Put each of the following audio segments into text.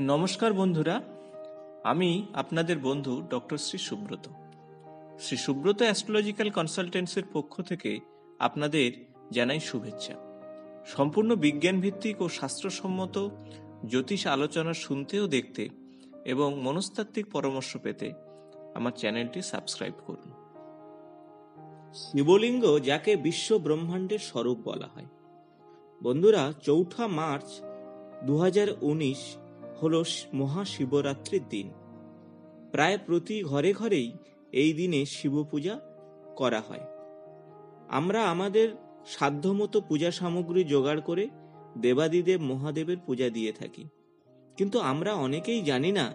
নমস্কার বন্ধুরা, আমি আপনাদের বন্ধু ডক্টর শ্রী সুব্রত। শ্রী সুব্রত অ্যাস্ট্রোলজিক্যাল কনসালটেন্সির পক্ষ থেকে আপনাদের জানাই শুভেচ্ছা। সম্পূর্ণ বিজ্ঞান ভিত্তিক ও শাস্ত্রসম্মত জ্যোতিষ আলোচনা শুনতে ও দেখতে এবং মনস্তাত্ত্বিক পরামর্শ পেতে আমার চ্যানেলটি সাবস্ক্রাইব করুন। শিবলিঙ্গ, যাকে বিশ্ব ব্রহ্মাণ্ডের স্বরূপ বলা হয়। বন্ধুরা, 4 মার্চ 2019 হলো মহাশিবরাত্রির দিন। প্রায় প্রতি ঘরে ঘরেই এই দিনে শিব পূজা করা হয়। আমরা আমাদের সাধ্যমতো পূজা সামগ্রী জোগাড় করে দেবাদিদেব মহাদেবের পূজা দিয়ে থাকি, কিন্তু আমরা অনেকেই জানি না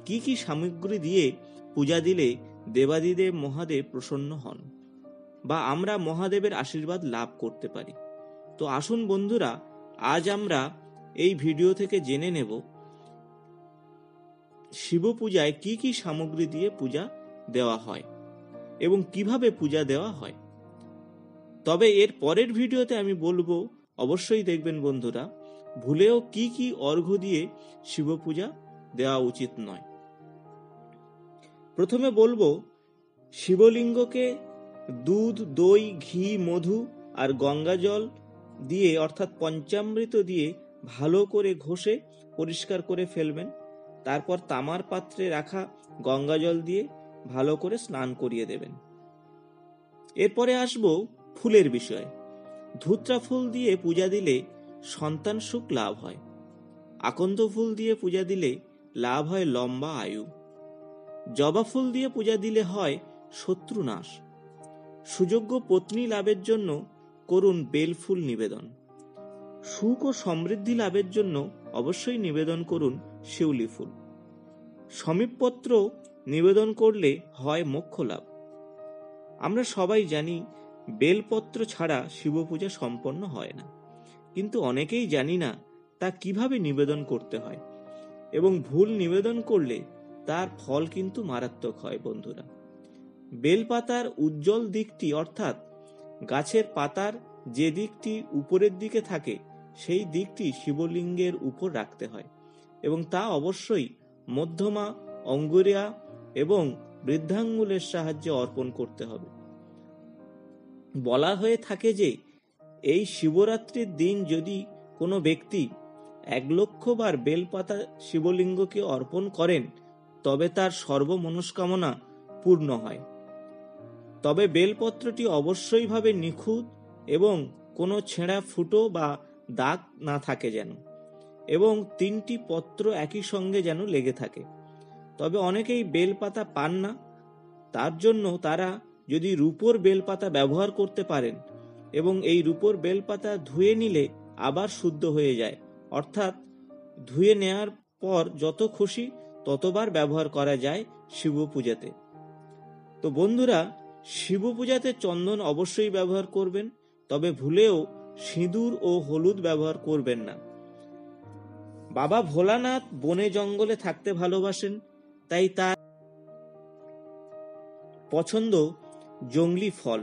কি কি সামগ্রী দিয়ে পূজা দিলে দেবাদিদেব মহাদেব প্রসন্ন হন বা আমরা মহাদেবের আশীর্বাদ লাভ করতে পারি। তো আসুন বন্ধুরা, আজ আমরা এই ভিডিও থেকে জেনে নেব শিব পূজায় কি কি সামগ্রী দিয়ে পূজা দেওয়া হয় এবং কিভাবে পূজা দেওয়া হয়। তবে এর পরের ভিডিওতে আমি বলবো, অবশ্যই দেখবেন বন্ধুরা, ভুলেও কি কি অর্ঘ্য দিয়ে শিব পূজা দেওয়া উচিত নয়। প্রথমে বলবো, শিবলিঙ্গকে দুধ, দই, ঘি, মধু আর গঙ্গা জল দিয়ে অর্থাৎ পঞ্চামৃত দিয়ে ভালো করে ঘষে পরিষ্কার করে ফেলবেন। তারপর তামার পাত্রে রাখা গঙ্গা জল দিয়ে ভালো করে স্নান করিয়ে দেবেন। এরপরে আসবো ফুলের বিষয়ে। ধুত্রা ফুল দিয়ে পূজা দিলে সন্তান সুখ লাভ হয়। আকন্দ ফুল দিয়ে পূজা দিলে লাভ হয় লম্বা আয়ু। জবা ফুল দিয়ে পূজা দিলে হয় শত্রু নাশ। সুযোগ্য পত্নী লাভের জন্য করুন বেল ফুল নিবেদন। সুখ ও সমৃদ্ধি লাভের জন্য অবশ্যই নিবেদন করুন শিউলি ফুল। সমীপপত্র নিবেদন করলে হয় মোক্ষ লাভ। আমরা সবাই জানি বেলপত্র ছাড়া শিব পূজা সম্পন্ন হয় না, কিন্তু অনেকেই জানি না তা কিভাবে নিবেদন করতে হয় এবং ভুল নিবেদন করলে তার ফল কিন্তু মারাত্মক হয়। বন্ধুরা, বেলপাতার উজ্জ্বল দিকটি অর্থাৎ গাছের পাতার যে দিকটি উপরের দিকে থাকে সেই দিকটি শিবলিঙ্গের উপর রাখতে হয় এবং তা অবশ্যই মধ্যমা, অঙ্গুরিয়া এবং বৃদ্ধাঙ্গুলের সাহায্যে অর্পণ করতে হবে। বলা হয়ে থাকে যে এই শিবরাত্রির দিন যদি কোনো ব্যক্তি 1,00,000 বার বেলপাতা শিবলিঙ্গকে অর্পণ করেন তবে তার সর্বমনস্কামনা পূর্ণ হয়। তবে বেলপত্রটি অবশ্যই ভাবে নিখুঁত এবং কোনো ছেঁড়া ফুটো বা দাগ না থাকে যেন, এবং 3টি পত্র একই সঙ্গে যেন লেগে থাকে। তবে অনেকেই বেলপাতা পান না, তার জন্য তারা যদি রূপোর বেলপাতা ব্যবহার করতে পারেন এবং এই রূপোর বেলপাতা ধুয়ে নিলে আবার শুদ্ধ হয়ে যায়, অর্থাৎ ধুয়ে নেওয়ার পর যত খুশি ততবার ব্যবহার করা যায় শিব পূজাতে। তো বন্ধুরা, শিব পূজাতে চন্দন অবশ্যই ব্যবহার করবেন, তবে ভুলেও সিঁদুর ও হলুদ ব্যবহার করবেন না। বাবা ভোলানাথ বনে জঙ্গলে থাকতে ভালোবাসেন, তাই তার পছন্দ জংলি ফল,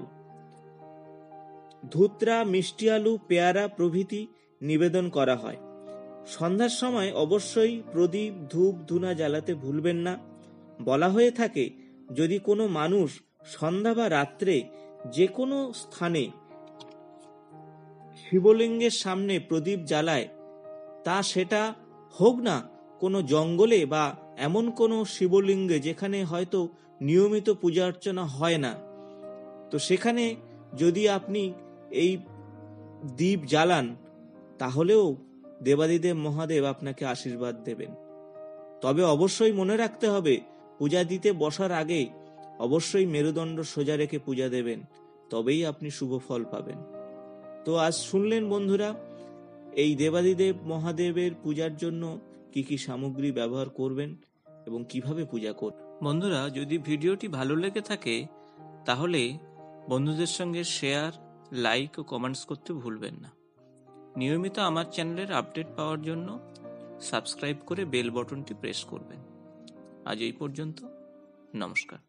ধুত্রা, মিষ্টি আলু, পেয়ারা প্রভৃতি নিবেদন করা হয়। সন্ধ্যার সময় অবশ্যই প্রদীপ, ধূপ, ধুনা জ্বালাতে ভুলবেন না। বলা হয়ে থাকে, যদি কোনো মানুষ সন্ধ্যা বা রাত্রে যে কোনো স্থানে শিবলিঙ্গের সামনে প্রদীপ জ্বালায়, তা সেটা হোক না কোনো জঙ্গলে বা এমন কোনো শিবলিঙ্গে যেখানে হয়তো নিয়মিত পূজা অর্চনা হয় না, তো সেখানে যদি আপনি এই দীপ জ্বালান তাহলেও দেবাদিদেব মহাদেব আপনাকে আশীর্বাদ দেবেন। তবে অবশ্যই মনে রাখতে হবে, পূজা দিতে বসার আগে অবশ্যই মেরুদণ্ড সোজা রেখে পূজা দেবেন, তবেই আপনি শুভ ফল পাবেন। তো আজ শুনলেন বন্ধুরা, এই দেবাদিদেব মহাদেবের পূজার জন্য কি কি সামগ্রী ব্যবহার করবেন এবং কিভাবে পূজা করবেন। বন্ধুরা, যদি ভিডিওটি ভালো লেগে থাকে তাহলে বন্ধুদের সঙ্গে শেয়ার, লাইক ও কমেন্টস করতে ভুলবেন না। নিয়মিত আমার চ্যানেলের আপডেট পাওয়ার জন্য সাবস্ক্রাইব করে বেল বাটনটি প্রেস করবেন। আজ এই পর্যন্ত, নমস্কার।